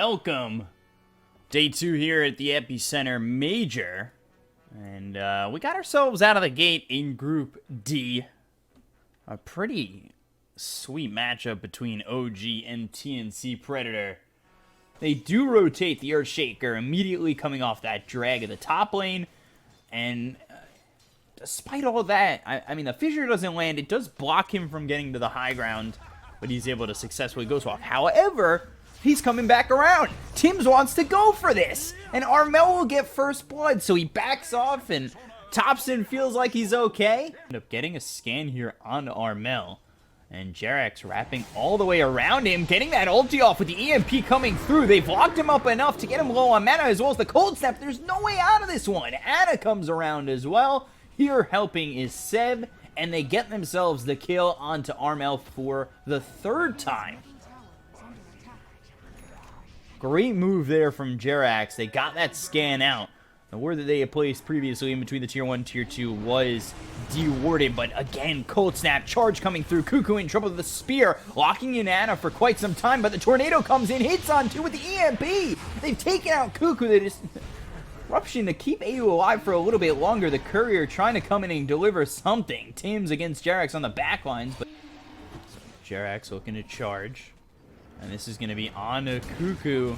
welcome. Day 2 here at the Epicenter Major. And we got ourselves out of the gate in Group D. A pretty sweet matchup between OG and TNC Predator. They do rotate the Earthshaker immediately coming off that drag of the top lane. And despite all that, I mean, the Fissure doesn't land. It does block him from getting to the high ground, but he's able to successfully go swap. However, he's coming back around. Tim's wants to go for this, and Armel will get first blood, so he backs off, and Thompson feels like he's okay. End up getting a scan here on Armel, and Jerax wrapping all the way around him, getting that ulti off with the EMP coming through. They've locked him up enough to get him low on mana, as well as the cold snap. There's no way out of this one. Ana comes around as well. Here helping is Seb, and they get themselves the kill onto Armel for the third time. Great move there from Jerax. They got that scan out. The ward that they had placed previously in between the Tier 1 and Tier 2 was dewarded, but again, cold snap, charge coming through. Cuckoo in trouble with the spear, locking in Ana for quite some time, but the tornado comes in, hits on two with the EMP. They've taken out Cuckoo. They just Eruption to keep AU alive for a little bit longer. The courier trying to come in and deliver something. Tim's against Jerax on the back lines, but Jerax looking to charge. And this is going to be on to Cuckoo.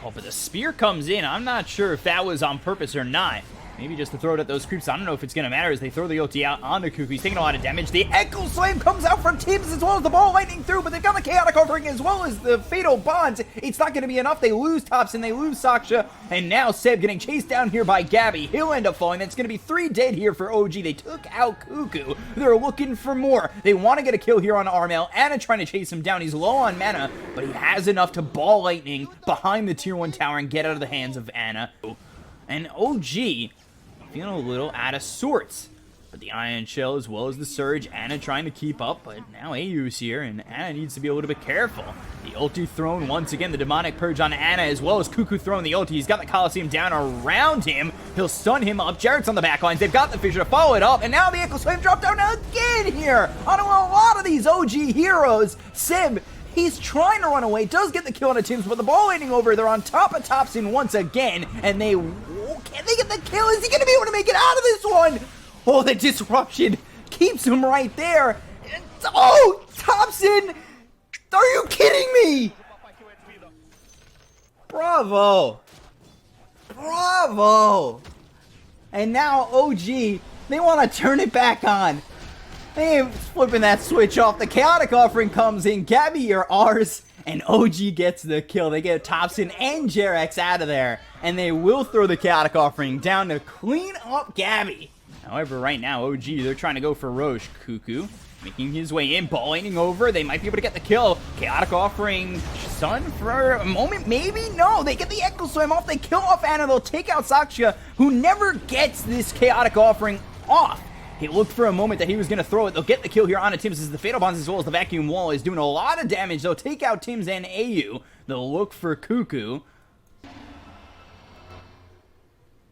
Oh, but the spear comes in. I'm not sure if that was on purpose or not. Maybe just to throw it at those creeps. I don't know if it's going to matter as they throw the ulti out onto Cuckoo. He's taking a lot of damage. The Echo Slam comes out from Tibbs as well as the ball lightning through, but they've got the Chaotic Offering as well as the Fatal Bonds. It's not going to be enough. They lose Tops and they lose Saksha, and now Seb getting chased down here by Gabby. He'll end up falling. It's going to be 3 dead here for OG. They took out Cuckoo. They're looking for more. They want to get a kill here on Armel. Ana trying to chase him down. He's low on mana, but he has enough to ball lightning behind the Tier 1 tower and get out of the hands of Ana. And OG feeling a little out of sorts, but the Ion Shell as well as the Surge, Ana trying to keep up, but now AU's here, and Ana needs to be a little bit careful. The ulti thrown once again, the Demonic Purge on Ana, as well as Cuckoo throwing the ulti. He's got the Colosseum down around him. He'll stun him up. Jarrett's on the back lines. They've got the Fissure to follow it up, and now the Echo Slam dropped down again here on a lot of these OG heroes. Sib, he's trying to run away, does get the kill on the Tims, but the ball landing over. They're on top of Thompson once again, and can they get the kill? Is he going to be able to make it out of this one? Oh, the disruption keeps him right there. Oh, Thompson! Are you kidding me? Bravo. Bravo. And now OG, they want to turn it back on. They ain't flipping that switch off. The Chaotic Offering comes in. Gabby, you're ours. And OG gets the kill. They get Thompson and Jerax out of there. And they will throw the Chaotic Offering down to clean up Gabby. However, right now, OG, they're trying to go for Roche. Cuckoo making his way in, ball laning over. They might be able to get the kill. Chaotic Offering stun for a moment. Maybe? No. They get the Echo Slam off. They kill off Ana. They'll take out Saksha, who never gets this Chaotic Offering off. He looked for a moment that he was going to throw it. They'll get the kill here on Tims as the Fatal Bonds as well as the Vacuum Wall is doing a lot of damage. They'll take out Tims and AU. They'll look for Cuckoo.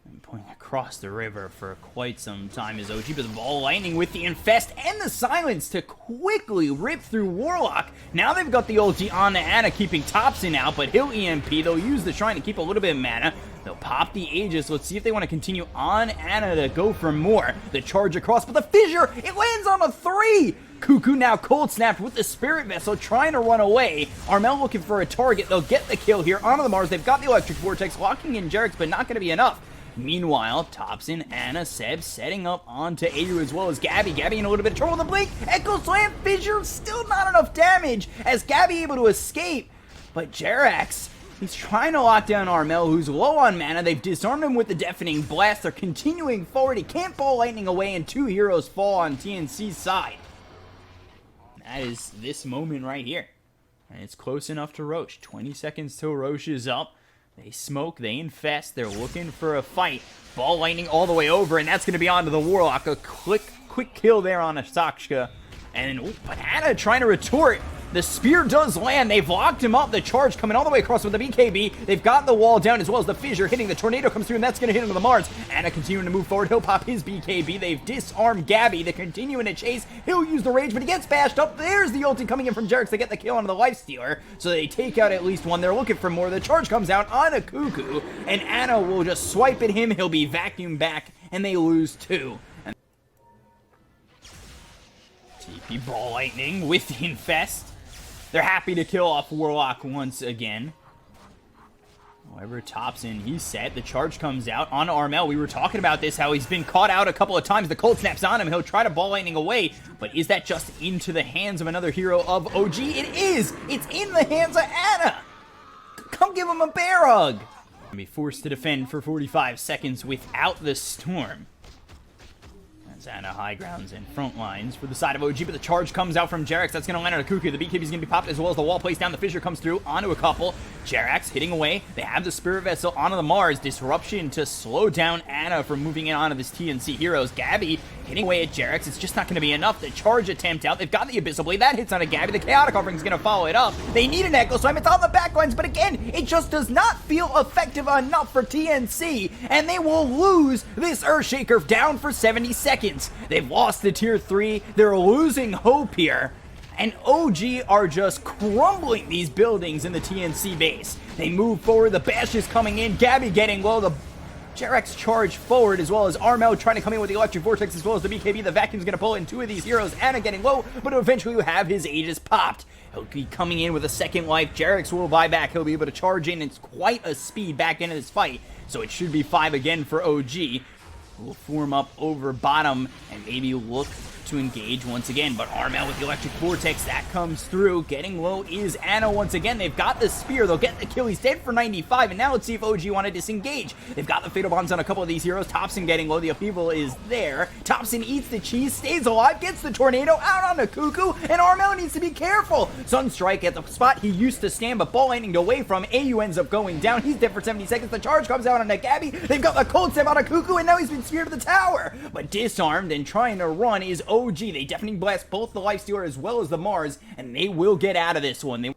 And pointing across the river for quite some time is OG, but the ball lightning with the Infest and the Silence to quickly rip through Warlock. Now they've got the ulti on Ana, keeping Thompson out, but he'll EMP. They'll use the Shrine to keep a little bit of mana. They'll pop the Aegis. Let's see if they want to continue on Ana to go for more. The charge across, but the Fissure, it lands on a 3. Cuckoo now cold snapped with the Spirit Vessel, trying to run away. Armel looking for a target. They'll get the kill here onto the Mars. They've got the Electric Vortex locking in Jerax, but not going to be enough. Meanwhile, Thompson, Ana, Seb setting up onto AU as well as Gabby. Gabby in a little bit of trouble with the Blink. Echo Slam, Fissure, still not enough damage as Gabby able to escape. But Jerax, he's trying to lock down Armel, who's low on mana. They've disarmed him with the Deafening Blast. They're continuing forward. He can't ball lightning away, and 2 heroes fall on TNC's side. That is this moment right here. And it's close enough to Roche. 20 seconds till Roche is up. They smoke, they infest, they're looking for a fight. Ball lightning all the way over, and that's going to be onto the Warlock. A quick kill there on a Saksha. And but Ana trying to retort. The spear does land. They've locked him up. The charge coming all the way across with the BKB. They've got the wall down as well as the fissure hitting. The tornado comes through, and that's going to hit into the Mars. Anna continuing to move forward. He'll pop his BKB. They've disarmed Gabby. They're continuing to chase. He'll use the rage, but he gets bashed up. There's the ulti coming in from Jerax to get the kill onto the Lifestealer. So they take out at least one. They're looking for more. The charge comes out on a Cuckoo, and Anna will just swipe at him. He'll be vacuumed back, and they lose 2. TP Ball Lightning with the Infest. They're happy to kill off Warlock once again. However, Thompson, he's set. The charge comes out on Armel. We were talking about this, how he's been caught out a couple of times. The cold snaps on him. He'll try to Ball Lightning away, but is that just into the hands of another hero of OG? It is! It's in the hands of Anna! Come give him a bear hug! Be forced to defend for 45 seconds without the Storm. Anna high grounds and front lines for the side of OG, but the charge comes out from Jerax. That's going to land on a Cuckoo. The BKB is going to be popped as well as the wall placed down. The fissure comes through onto a couple. Jerax hitting away. They have the Spirit Vessel onto the Mars. Disruption to slow down Anna from moving in onto this TNC heroes. Gabby hitting away at Jerax. It's just not going to be enough. The charge attempt out. They've got the Abyssal Blade. That hits on a Gabby. The Chaotic Offering is going to follow it up. They need an Echo Slam. It's on the backlines, but again, it just does not feel effective enough for TNC, and they will lose this Earthshaker down for 70 seconds. They've lost the tier 3. They're losing hope here. And OG are just crumbling these buildings in the TNC base. They move forward. The bash is coming in. Gabby getting low. The Jerax charge forward, as well as Armel trying to come in with the Electric Vortex, as well as the BKB. The Vacuum's going to pull in 2 of these heroes. Anna getting low, but eventually will have his Aegis popped. He'll be coming in with a second life. Jerax will buy back. He'll be able to charge in. It's quite a speed back into this fight, so it should be 5 again for OG. Will form up over bottom and maybe look to engage once again, but Armel with the Electric Vortex, that comes through. Getting low is Anna once again. They've got the spear. They'll get the kill. He's dead for 95, and now let's see if OG want to disengage. They've got the Fatal Bombs on a couple of these heroes. Thompson getting low. The upheaval is there. Thompson eats the cheese, stays alive, gets the tornado out on the Cuckoo, and Armel needs to be careful. Sunstrike at the spot he used to stand, but Ball Lightning away from. AU ends up going down. He's dead for 70 seconds. The charge comes out on the Gabby. They've got the cold snap on a Cuckoo, and now he's been speared to the tower. But disarmed and trying to run is OG. They definitely blast both the Lifestealer as well as the Mars, and they will get out of this one. You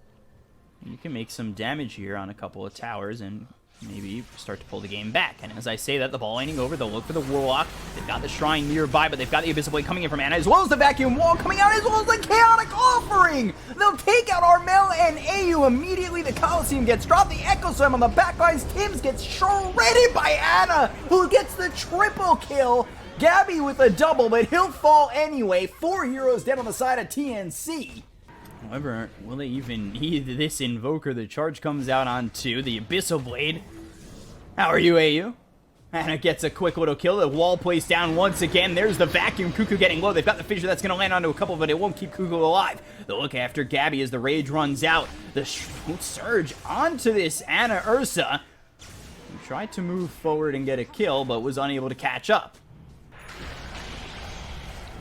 can make some damage here on a couple of towers and maybe start to pull the game back. And as I say that, the Ball Lightning over, they'll look for the Warlock. They've got the Shrine nearby, but they've got the Abyssal Blade coming in from Anna, as well as the Vacuum Wall coming out, as well as the Chaotic Offering! They'll take out Armel and AU immediately. The Coliseum gets dropped. The Echo Slam on the backlines. Tim's gets shredded by Anna, who gets the triple kill. Gabby with a double, but he'll fall anyway. 4 heroes dead on the side of TNC. However, will they even need this Invoker? The charge comes out onto the Abyssal Blade. How are you, AU? Anna gets a quick little kill. The wall placed down once again. There's the Vacuum. Cuckoo getting low. They've got the fissure that's going to land onto a couple, but it won't keep Cuckoo alive. They'll look after Gabby as the rage runs out. The surge onto this Anna Ursa. He tried to move forward and get a kill, but was unable to catch up.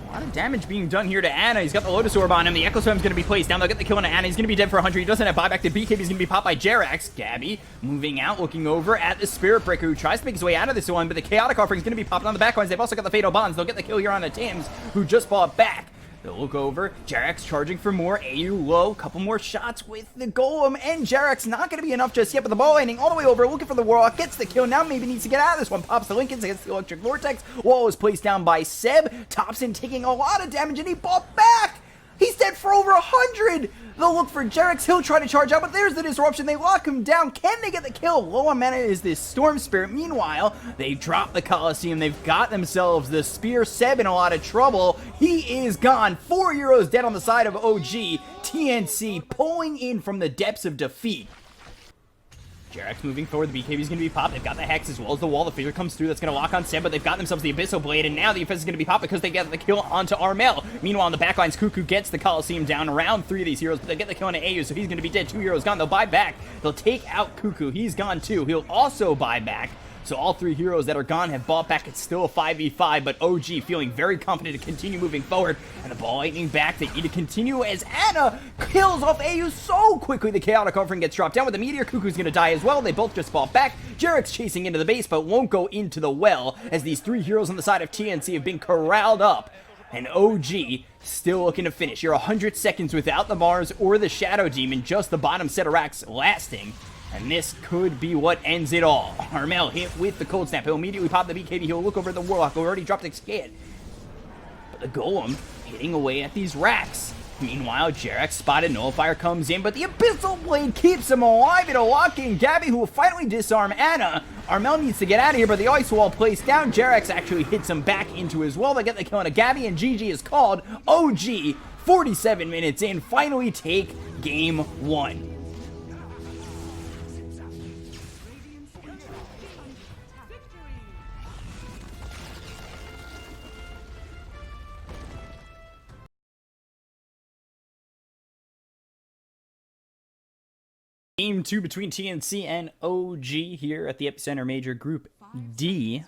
A lot of damage being done here to Anna. He's got the Lotus Orb on him. The Echo Slam's going to be placed down. They'll get the kill on Anna. He's going to be dead for 100. He doesn't have buyback. The BKB is going to be popped by Jerax. Gabby moving out, looking over at the Spirit Breaker, who tries to make his way out of this one, but the Chaotic Offering is going to be popped on the backlines. They've also got the Fatal Bonds. They'll get the kill here on the Tims, who just fought back. They'll look over. Jerax charging for more. AU low. Couple more shots with the Golem. And Jerax not going to be enough just yet. But the Ball Lightning all the way over. Looking for the Warlock. Gets the kill. Now maybe needs to get out of this one. Pops the Lincolns against the Electric Vortex. Wall is placed down by Seb. Thompson taking a lot of damage. And he bought back. He's dead for over 100. They'll look for Jerax. He'll try to charge out, but there's the disruption. They lock him down. Can they get the kill? Low on mana is this Storm Spirit. Meanwhile, they drop the Coliseum. They've got themselves the Spear. Seb in a lot of trouble. He is gone. 4 heroes dead on the side of OG. TNC pulling in from the depths of defeat. Jerax moving forward. The BKB is going to be popped. They've got the Hex as well as the wall. The figure comes through. That's going to lock on Seb, but they've got themselves the Abyssal Blade, and now the offense is going to be popped because they get the kill onto Armel. Meanwhile, in the backlines, Cuckoo gets the Coliseum down around 3 of these heroes, but they get the kill on AU, so he's going to be dead. 2 heroes gone. They'll buy back. They'll take out Cuckoo. He's gone too. He'll also buy back. So all 3 heroes that are gone have bought back. It's still a 5v5, but OG feeling very confident to continue moving forward. And the Ball Lightning back. They need to continue as Anna kills off AU so quickly. The Chaotic Offering gets dropped down with the Meteor. Cuckoo's going to die as well. They both just bought back. Jerax chasing into the base, but won't go into the well as these 3 heroes on the side of TNC have been corralled up. And OG still looking to finish. You're 100 seconds without the Mars or the Shadow Demon, just the bottom set of racks lasting. And this could be what ends it all. Armel hit with the Cold Snap. He'll immediately pop the BKB. He'll look over at the Warlock, who already dropped a skid. But the Golem hitting away at these racks. Meanwhile, Jerax spotted, Nullifier comes in, but the Abyssal Blade keeps him alive. It'll lock in Gabby, who will finally disarm Ana. Armel needs to get out of here, but the Ice Wall placed down. Jerax actually hits him back into his wall. They get the kill on a Gabby, and GG is called. OG, 47 minutes in, finally take game 1. Game 2 between TNC and OG here at the Epicenter Major Group D.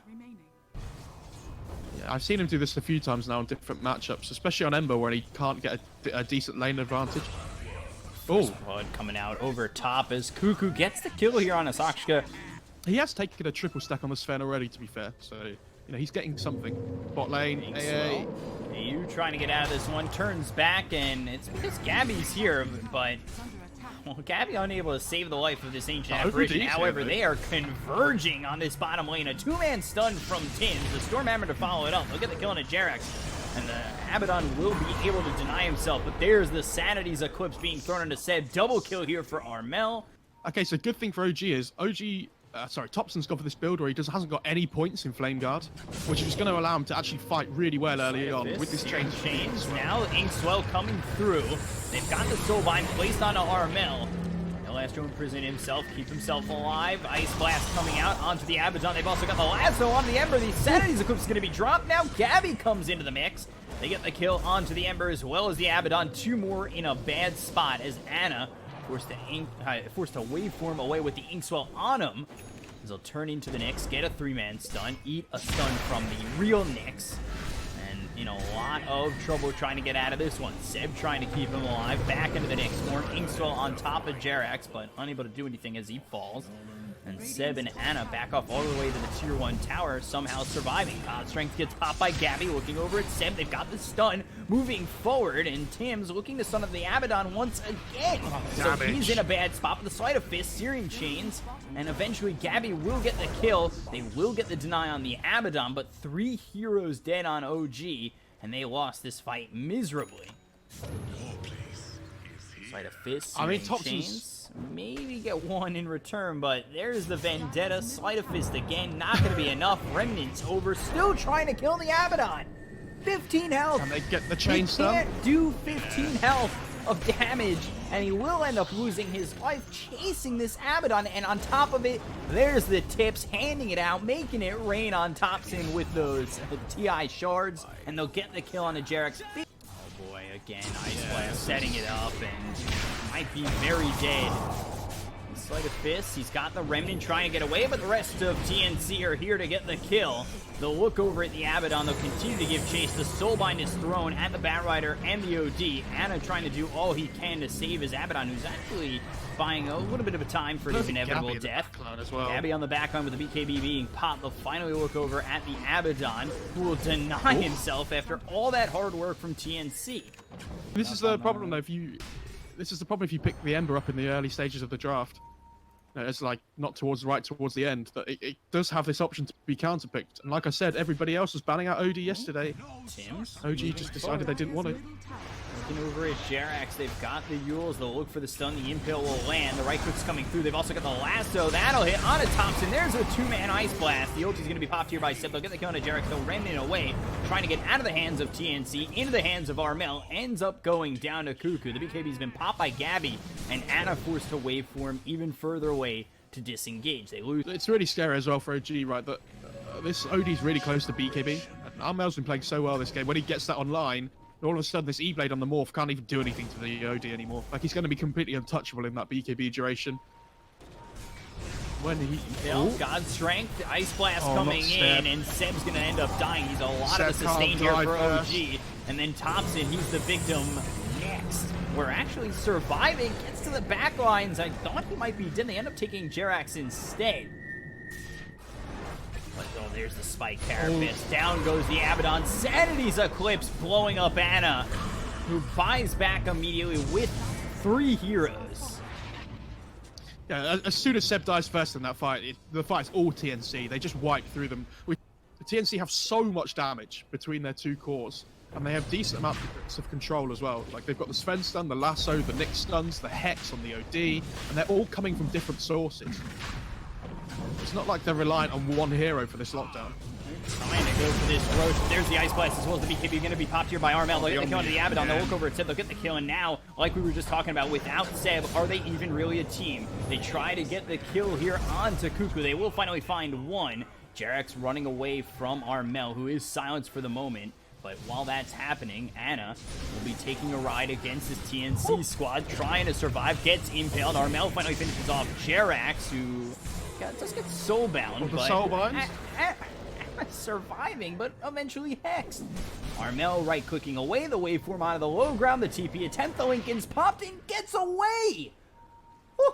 Yeah, I've seen him do this a few times now in different matchups, especially on Ember where he can't get a decent lane advantage. Oh, blood coming out over top as Cuckoo gets the kill here on Asakshka. He has taken a triple stack on the Sven already, to be fair, so you know he's getting something. Bot lane, AA. You trying to get out of this one, turns back, and it's because Gabby's here, but well, Gabby unable to save the life of this ancient apparition. However, they are converging on this bottom lane. A two-man stun from Tins. The Stormhammer to follow it up. Look at the kill on a Jerax. And the Abaddon will be able to deny himself. But there's the Sanity's Eclipse being thrown into Seb. Double kill here for Armel. Okay, so good thing for OG is Topson's gone for this build where he hasn't got any points in Flame Guard, which is going to allow him to actually fight really well early on with this chain. Now Inkswell coming through. They've got the Soulbind placed onto Armel. He'll have to imprison himself, keep himself alive. Ice Blast coming out onto the Abaddon. They've also got the Lasso onto the Ember. The Sanity's Eclipse is going to be dropped. Now Gabby comes into the mix. They get the kill onto the Ember as well as the Abaddon. Two more in a bad spot as Ana forced to waveform away with the Inkswell on him. As he'll turn into the Nyx, get a 3-man stun, eat a stun from the real Nyx. And in a lot of trouble trying to get out of this one. Seb trying to keep him alive, back into the Nyx form. Inkswell on top of Jerax, but unable to do anything as he falls. And Seb and Ana back off all the way to the tier 1 tower, somehow surviving. God Strength gets popped by Gabby, looking over at Seb. They've got the stun, moving forward, and Tim's looking to stun up the Abaddon once again. So he's in a bad spot with the Sleight of Fist, Searing Chains, and eventually Gabby will get the kill. They will get the deny on the Abaddon, but 3 heroes dead on OG, and they lost this fight miserably. Sleight of Fist, Searing Chains. Maybe get one in return, but there's the Vendetta. Sleight of Fist again, not going to be enough. Remnants over, still trying to kill the Abaddon. 15 health. Can they get the chain stun? He can't do 15 health of damage, and he will end up losing his life chasing this Abaddon. And on top of it, there's the tips, handing it out, making it rain on Topson with those TI shards, and they'll get the kill on the Jerax. Oh boy, again, Ice Blast setting it up, and might be very dead. Sleight of Fist, he's got the Remnant trying to get away, but the rest of TNC are here to get the kill. They'll look over at the Abaddon, they'll continue to give chase. The Soulbind is thrown at the Batrider and the OD. Ana trying to do all he can to save his Abaddon, who's actually buying a little bit of a time for his inevitable death. Gabby on the backline with the BKB being popped. They'll finally look over at the Abaddon, who will deny himself after all that hard work from TNC. This is the problem, though. This is the problem if you pick the Ember up in the early stages of the draft. It's like not towards the end. That it does have this option to be counterpicked. And like I said, everybody else was banning out OD yesterday. OG just decided they didn't want it. Looking over at Jerax, they've got the Yules. They'll look for the stun. The Impale will land. The right click's coming through. They've also got the Lasso. That'll hit on a Thompson. There's a 2-man Ice Blast. The ulti's going to be popped here by Sip. They'll get the kill on a Jerax. They'll Remnant away, trying to get out of the hands of TNC, into the hands of Armel. Ends up going down to Cuckoo. The BKB's been popped by Gabby, and Ana forced to waveform even further away to disengage. They lose. It's really scary as well for OG, right? That this OD's really close to BKB. And Armel's been playing so well this game. When he gets that online, all of a sudden this E-Blade on the Morph can't even do anything to the OD anymore. Like, he's going to be completely untouchable in that BKB duration. When he... God Strength, Ice Blast coming in, and Seb's going to end up dying. He's a lot of the sustain here for OG. And then Thompson, he's the victim next. We're actually surviving, gets to the back lines. I thought he might be dead. They end up taking Jerax instead. But oh, there's the spike carapace. Down goes the Abaddon. Sanity's Eclipse blowing up Ana, who buys back immediately with 3 heroes. Yeah, as soon as Seb dies first in that fight, the fight's all TNC. They just wipe through them. The TNC have so much damage between their 2 cores, and they have decent amounts of control as well. Like, they've got the Sven stun, the lasso, the Nyx stuns, the Hex on the OD, and they're all coming from different sources. It's not like they're reliant on one hero for this lockdown. Trying to go for this Roach. There's the Ice Blast as well as the BKB going to be popped here by Armel. They'll get the kill onto the Abaddon. They'll look over at Seb. They'll get the kill. And now, like we were just talking about, without Seb, are they even really a team? They try to get the kill here onto Cuckoo. They will finally find one. Jerax running away from Armel, who is silenced for the moment. But while that's happening, Ana will be taking a ride against this TNC squad, trying to survive, gets impaled. Armel finally finishes off Jerax, who does get soulbound. The soulbound? Surviving, but eventually hexed. Armel right-clicking away the waveform onto the low ground. The TP attempt, the Lincoln's popped in, gets away! Woo.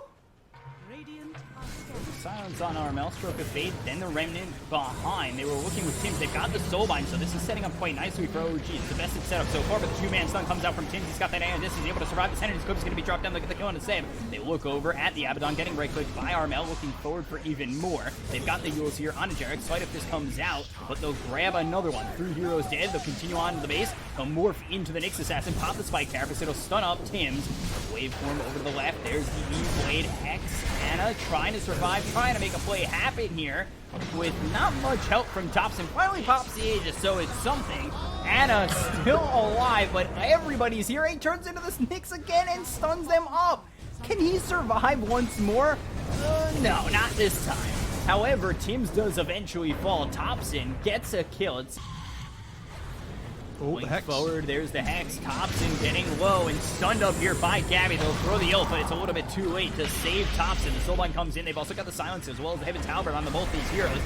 Silence on Armel, Stroke of Fate, then the Remnant behind. They were looking with Tims. They've got the Soulbind, so this is setting up quite nicely for OG. It's the best setup so far, but the 2-man stun comes out from Tims. He's got that Anadis. He's able to survive. The Senator's Clip is going to be dropped down. Look at the kill on the save. They look over at the Abaddon, getting right-clicked by Armel, looking forward for even more. They've got the Yules here on Jerax. Fight if this comes out, but they'll grab another one. 3 heroes dead. They'll continue on to the base. They'll morph into the Nyx Assassin, pop the Spike Carapace. It'll stun up Tims. Waveform over to the left. There's the E-Blade. Hex. Ana trying to survive, trying to make a play happen here with not much help from Thompson. Finally pops the Aegis, so it's something. Ana still alive, but everybody's here. He turns into this Nyx again and stuns them up. Can he survive once more? No, not this time. However, Tims does eventually fall. Thompson gets a kill. It's the Hex. Forward, there's the Hex. Thompson getting low and stunned up here by Gabby. They'll throw the ult, but it's a little bit too late to save Thompson. The Soulbind comes in. They've also got the Silence as well as the Heaven's Halberd on both these heroes.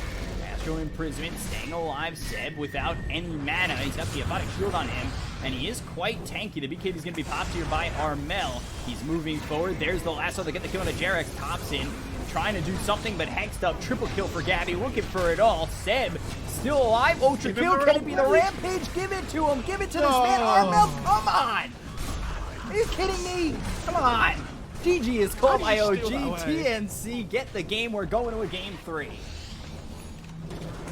Astral Imprisonment, staying alive. Seb without any mana. He's got the Aphotic Shield on him, and he is quite tanky. The BKB is going to be popped here by Armel. He's moving forward. There's the lasso. They get the kill on the Jerax. Thompson trying to do something, but hexed up. Triple kill for Gabby, looking for it all. Seb still alive. Ultra kill. Can it be the Rampage? Give it to him. Give it to this man. Armel, come on. Are you kidding me? Come on. GG is called by OG. TNC get the game. We're going to a game 3.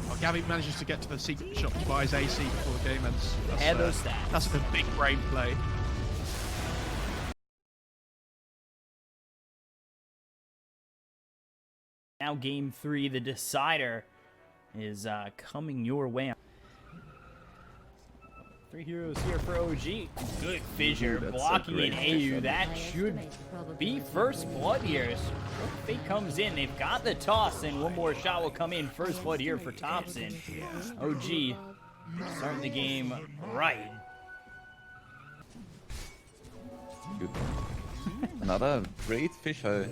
Well, Gabby manages to get to the secret shop to buy his AC before the game ends. And those stats. That's a big brain play. Now game 3, the decider is coming your way. 3 heroes here for OG. Good fissure, blocking in AU. That should be first blood here. Fate comes in. They've got the toss, and one more shot will come in. First blood here for Thompson. OG starting the game right. Good. Another great fisheye.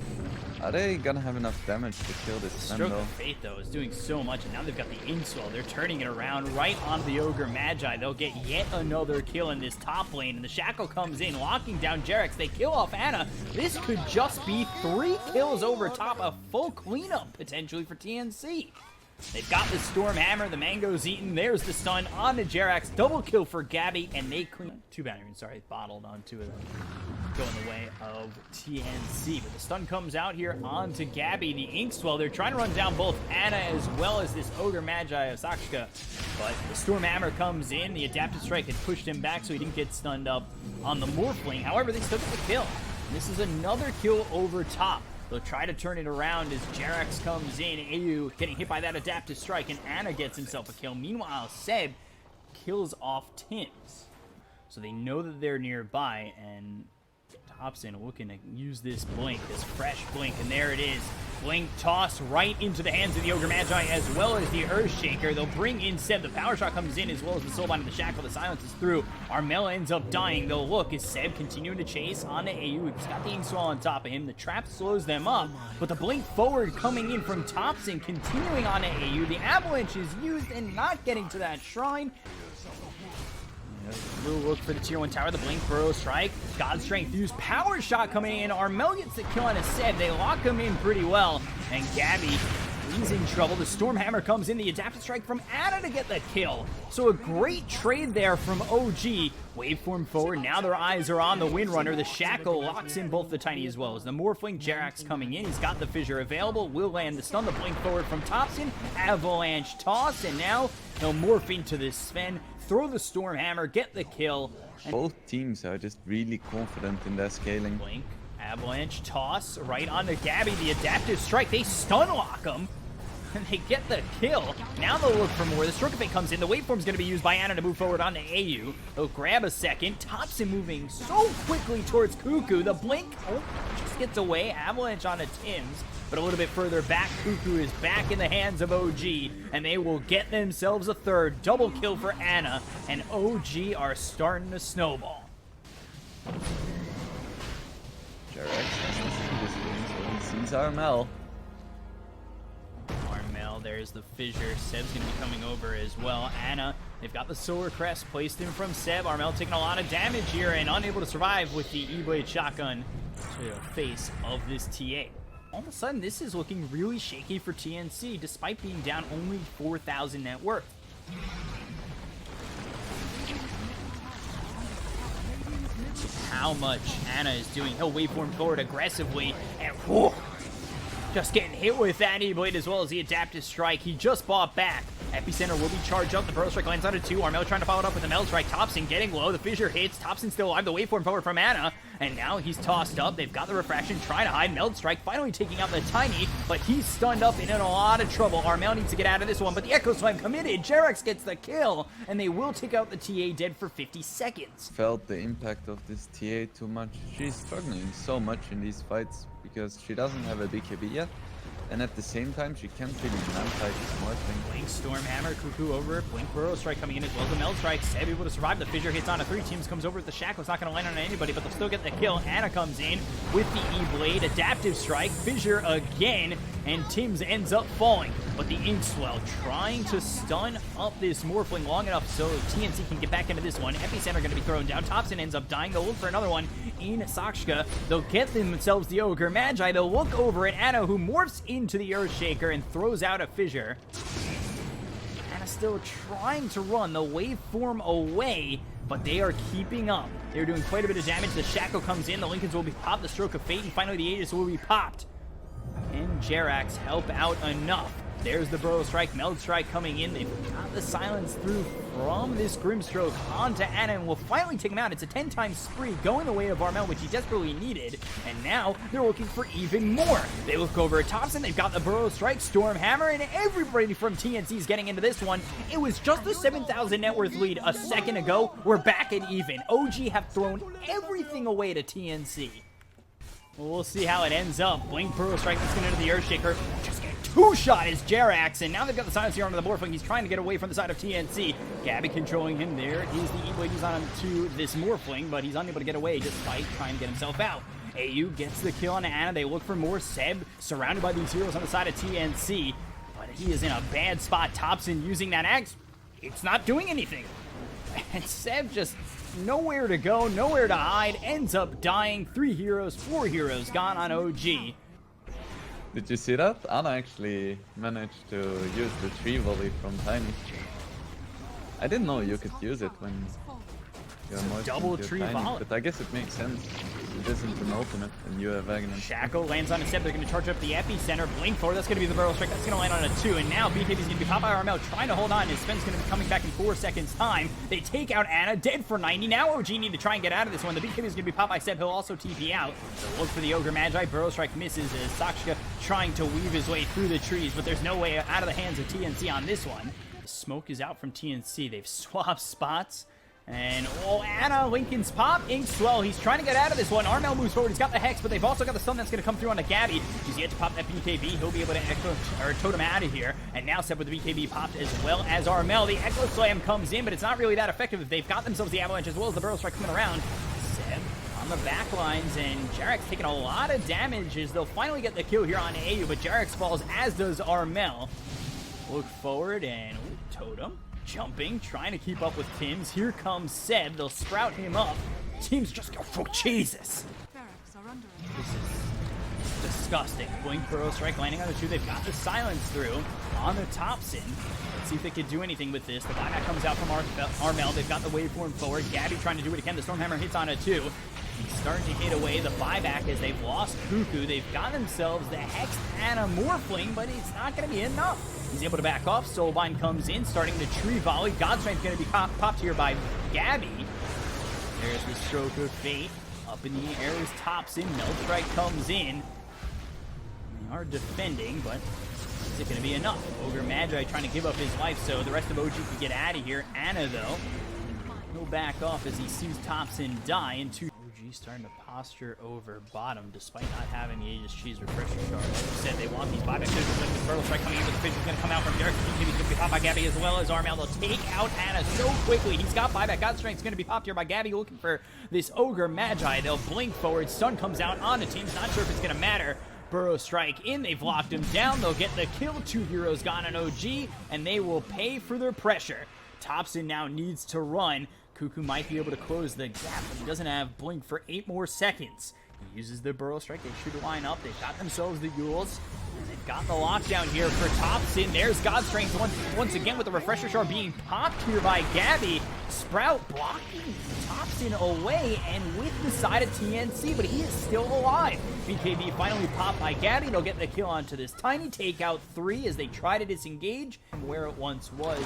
Are they gonna have enough damage to kill this Stroke Sandal? of Fate, though, is doing so much, and now they've got the Inkswell. They're turning it around right onto the Ogre Magi. They'll get yet another kill in this top lane, and the Shackle comes in, locking down Jerax. They kill off Ana. This could just be 3 kills over top, a full cleanup, potentially, for TNC. They've got the Storm Hammer, the Mango's eaten. There's the stun on the Jerax. Double kill for Gabby, and they clean. 2 batteries, sorry, bottled on 2 of them. Going the way of TNC. But the stun comes out here onto Gabby. The Inkswell, they're trying to run down both Ana as well as this Ogre Magi of Sakshka. But the Storm Hammer comes in. The Adaptive Strike had pushed him back so he didn't get stunned up on the Morphling. However, they still get the kill. And this is another kill over top. They'll try to turn it around as Jerax comes in. AU getting hit by that Adaptive Strike, and Ana gets himself a kill. Meanwhile, Seb kills off Tims. So they know that they're nearby, and Thompson looking to use this blink, this fresh blink, and there it is. Blink toss right into the hands of the Ogre Magi as well as the Earthshaker. They'll bring in Seb. The Power Shot comes in as well as the Soulbind and the Shackle. The Silence is through. Armel ends up dying. They'll look as Seb continuing to chase on the AU. He's got the Inkswell on top of him. The trap slows them up, but the blink forward coming in from Thompson continuing on the AU. The Avalanche is used and not getting to that shrine. Little look for the tier 1 tower, the Blink Burrow Strike. God Strength use Power Shot coming in. Armel gets the kill on a Seb. They lock him in pretty well. And Gabby He's in trouble. The Stormhammer comes in. The adaptive strike from Anna to get the kill. So a great trade there from OG. Waveform forward. Now their eyes are on the Windrunner. The Shackle locks in both the Tiny as well as the Morphling. Jerax coming in. He's got the Fissure available. Will land the stun. The blink forward from Thompson. Avalanche toss. And now he'll morph into this Sven. Throw the Stormhammer. Get the kill. Both teams are just really confident in their scaling. Blink. Avalanche toss right onto Gabby. The adaptive strike. They stun lock him. And they get the kill. Now they'll look for more. The Stroke of Fate comes in. The waveform's going to be used by Anna to move forward onto AU. They'll grab a second. Thompson moving so quickly towards Cuckoo. The blink just gets away. Avalanche onto Tim's. But a little bit further back, Cuckoo is back in the hands of OG. And they will get themselves a third. Double kill for Anna. And OG are starting to snowball. Jerax has to see this game, so he sees Armel. There's the Fissure. Seb's going to be coming over as well. Anna, they've got the Solar Crest placed in from Seb. Armel taking a lot of damage here and unable to survive with the E-Blade shotgun to the face of this TA. All of a sudden, this is looking really shaky for TNC, despite being down only 4,000 net worth. How much Anna is doing. He'll waveform forward aggressively, and whoa! Just getting hit with that E-Blade as well as the adaptive strike. He just bought back. Epicenter will be charged up. The Burrow Strike lands on a 2. Armel trying to follow it up with the Metal Strike. Thompson getting low. The Fissure hits. Thompson still alive. The waveform forward from Anna. And now he's tossed up. They've got the Refraction trying to hide. Meld Strike finally taking out the Tiny. But he's stunned up and in a lot of trouble. Armel needs to get out of this one. But the Echo Slam committed. Jerax gets the kill. And they will take out the TA dead for 50 seconds. Felt the impact of this TA too much. She's struggling so much in these fights because she doesn't have a BKB yet. And at the same time, she can't really man-fight this Morphling. Blink, Stormhammer, Cuckoo over it. Blink, Burrow Strike coming in as well as the Meld Strike. Seb able to survive. The Fissure hits on a 3. Teams comes over with the Shackle. It's not going to land on anybody, but they'll still get the kill. Anna comes in with the E-Blade. Adaptive Strike. Fissure again. And Tim's ends up falling. But the Inkswell trying to stun up this Morphling long enough so TNC can get back into this one. Epicenter going to be thrown down. Thompson ends up dying. They'll look for another one in Sakshka. They'll get themselves the Ogre Magi. They'll look over at Anna, who morphs into the Earthshaker and throws out a Fissure. Anna still trying to run the waveform away, but they are keeping up. They're doing quite a bit of damage. The Shackle comes in. The Lincolns will be popped. The Stroke of Fate, and finally the Aegis will be popped. And Jerax help out enough. There's the Burrow Strike, Meld Strike coming in. They've got the silence through from this Grimstroke onto Anna, and will finally take him out. It's a 10-time spree going the way of Armel, which he desperately needed. And now they're looking for even more. They look over at Thompson. They've got the Burrow Strike, Stormhammer, and everybody from TNC is getting into this one. It was just a 7,000 net worth lead a second ago. We're back at even. OG have thrown everything away to TNC. Well, we'll see how it ends up. Blink, Burrow Strike, that's going into the Earthshaker. Just getting two-shot is Jerax, and now they've got the silence here onto the Morphling. He's trying to get away from the side of TNC. Gabby controlling him there. He's the E-Blade. He's on to this Morphling, but he's unable to get away despite trying to get himself out. AU gets the kill on Anna. They look for more. Seb surrounded by these heroes on the side of TNC, but he is in a bad spot. Thompson using that axe. It's not doing anything. And Seb just nowhere to go, nowhere to hide, ends up dying. 3 heroes, 4 heroes gone on OG. Did you see that? Anna actually managed to use the tree volley from Tiny. I didn't know you could use it when you're more double tree volley. But I guess it makes sense. It isn't an ultimate and you have Wagner. Shackle lands on a Seb. They're going to charge up the Epicenter. Blink forward. That's going to be the Burrow Strike. That's going to land on a 2. And now BKB's going to be popped by Armel, trying to hold on. His Sven's going to be coming back in 4 seconds time. They take out Anna, dead for 90. Now OG need to try and get out of this one. The BKB is going to be popped by Seb. He'll also TP out. So look for the Ogre Magi. Burrow Strike misses as Sakshka trying to weave his way through the trees, but there's no way out of the hands of TNC on this one. The smoke is out from TNC. They've swapped spots. And, Anna, Lincoln's pop, Inkswell, he's trying to get out of this one. Armel moves forward, he's got the Hex, but they've also got the stun that's going to come through on the Gabby. He's yet to pop that BKB, he'll be able to echo, or totem out of here. And now Seb with the BKB popped as well as Armel. The Echo Slam comes in, but it's not really that effective. They've got themselves the Avalanche as well as the Burrow Strike coming around. Seb on the back lines, and Jerax taking a lot of damage as they'll finally get the kill here on AU, but Jerax falls, as does Armel. Look forward, and totem. Jumping, trying to keep up with Tim's. Here comes Seb. They'll sprout him up. Tim's just go, oh, Jesus. disgusting. Blink Burrow Strike landing on the 2. They've got the silence through on the Thompson. Let's see if they can do anything with this. The buyback comes out from Armel. They've got the waveform forward. Gabby trying to do it again. The Stormhammer hits on it too. He's starting to hit away the buyback as they've lost Cuckoo. They've got themselves the Hex and a Morphling, but it's not going to be enough. He's able to back off. Soulbind comes in, starting the tree volley. Godstrength going to be popped here by Gabby. There's the Stroke of Fate. Up in the air is Thompson. Meltstrike comes in. They are defending, but is it going to be enough? Ogre Magi trying to give up his life so the rest of OG can get out of here. Anna, though, he'll back off as he sees Thompson die into OG starting to posture over bottom despite not having the Aegis Cheese refresher shard. Like you said, they want these buyback scissors like the Turtle Strike coming in, but the fish is going to come out from Derek. He's going to be popped by Gabby as well as Armel. They'll take out Anna so quickly. He's got buyback. Godstrength's going to be popped here by Gabby looking for this Ogre Magi. They'll blink forward. Sun comes out on the teams. Not sure if it's going to matter. Burrow Strike in. They've locked him down. They'll get the kill. 2 heroes gone on OG, and they will pay for their pressure. Thompson now needs to run. Cuckoo might be able to close the gap, but he doesn't have blink for 8 more seconds. He uses the Burrow Strike. They shoot a line up. They've got themselves the Yules. And they've got the lockdown here for Thompson. There's Godstrength once again with the refresher shard being popped here by Gabby. Sprout blocking Thompson away and with the side of TNC, but he is still alive. BKB finally popped by Gabby. They'll get the kill onto this tiny takeout 3 as they try to disengage from where it once was.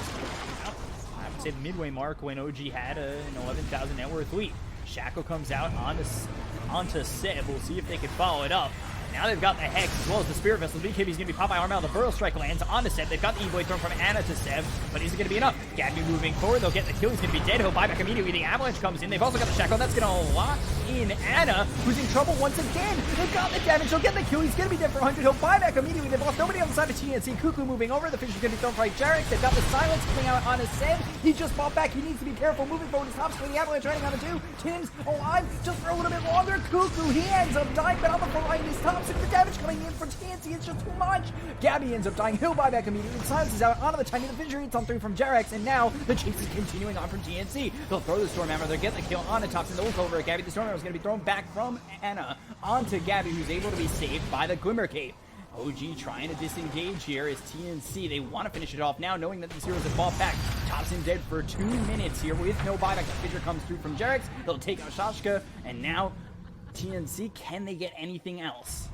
I would say the midway mark when OG had an 11,000 net worth lead. Shackle comes out onto Seb. We'll see if they can follow it up. Now they've got the Hex as well as the Spirit Vessel. BKB is going to be popped by Armel. The Burrow Strike lands onto Seb. They've got the E-Blade thrown from Anna to Seb, but is it going to be enough? Gabby moving forward. They'll get the kill. He's going to be dead. He'll buy back immediately. The Avalanche comes in. They've also got the Shackle. That's going to lock in Anna, who's in trouble once again. They've got the damage. He'll get the kill. He's going to be dead for 100. He'll buy back immediately. They've lost nobody on the side of TNC. Cuckoo moving over. The fish is going to be thrown by Jarek. They've got the silence coming out on his Seb. He just bought back. He needs to be careful. Moving forward. His top screen. The Avalanche running on the 2. Tim's alive just for a little bit longer. Cuckoo, he ends up dying, but on the front line is Thompson. The damage coming in for TNC is just too much. Gabby ends up dying. He'll buy back immediately. Silence is out onto the tiny. The Vision hits on 3 from Jarex, and now the chase is continuing on from TNC. They'll throw the Stormhammer. They'll get the kill on the Thompson. They'll look over at Gabby. The Stormhammer is going to be thrown back from Anna onto Gabby, who's able to be saved by the Glimmer Cape. OG trying to disengage here as TNC. They want to finish it off now, knowing that these heroes have fought back. Thompson dead for 2 minutes here with no buyback. The Fissure comes through from Jarex. They'll take out Shashka, and now TNC, can they get anything else?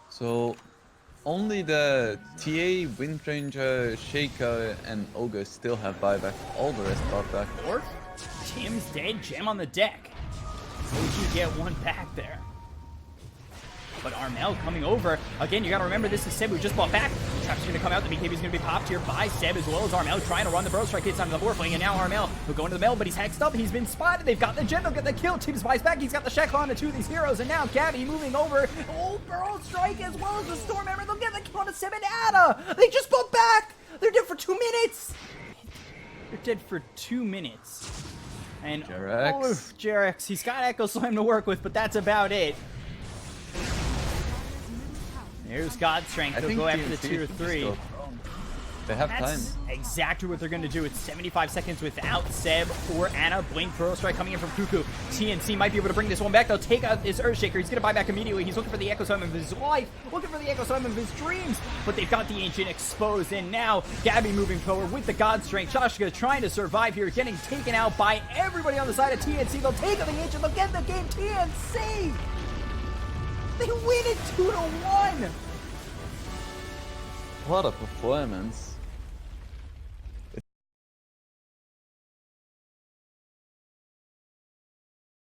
So, only the TA, Windranger, Shaker, and Ogre still have buyback. All the rest bought back. Or Tim's dead, Gem on the deck. OG get one back there. But Armel coming over. Again, you gotta remember this is Seb who just bought back. Trap's gonna come out. The BKB is gonna be popped here by Seb as well as Armel trying to run the Burrow Strike hits on the Morphling. And now Armel will go into the middle, but he's hexed up. He's been spotted. They've got the Gem. They'll get the kill. Tim buys back. He's got the Shackle on to 2 of these heroes. And now Gabby moving over. Oh, Burrow Strike as well as the Stormhammer. They'll get the kill on to Seb and Anna. They just bought back. They're dead for 2 minutes. They're dead for 2 minutes. And Jarex. Oh, Jarex. He's got Echo Slam to work with, but that's about it. There's Godstrength. They'll go after the tier 3. They have That's time. exactly what they're going to do. It's 75 seconds without Seb or Anna. Blink Burrow Strike coming in from Cuckoo. TNC might be able to bring this one back. They'll take out his Earthshaker. He's going to buy back immediately. He's looking for the Echo Slam of his life. Looking for the Echo Slam of his dreams. But they've got the Ancient exposed. And now Gabby moving forward with the Godstrength. Shashka trying to survive here. Getting taken out by everybody on the side of TNC. They'll take out the Ancient. They'll get the game. TNC! They win it 2-1! What a performance.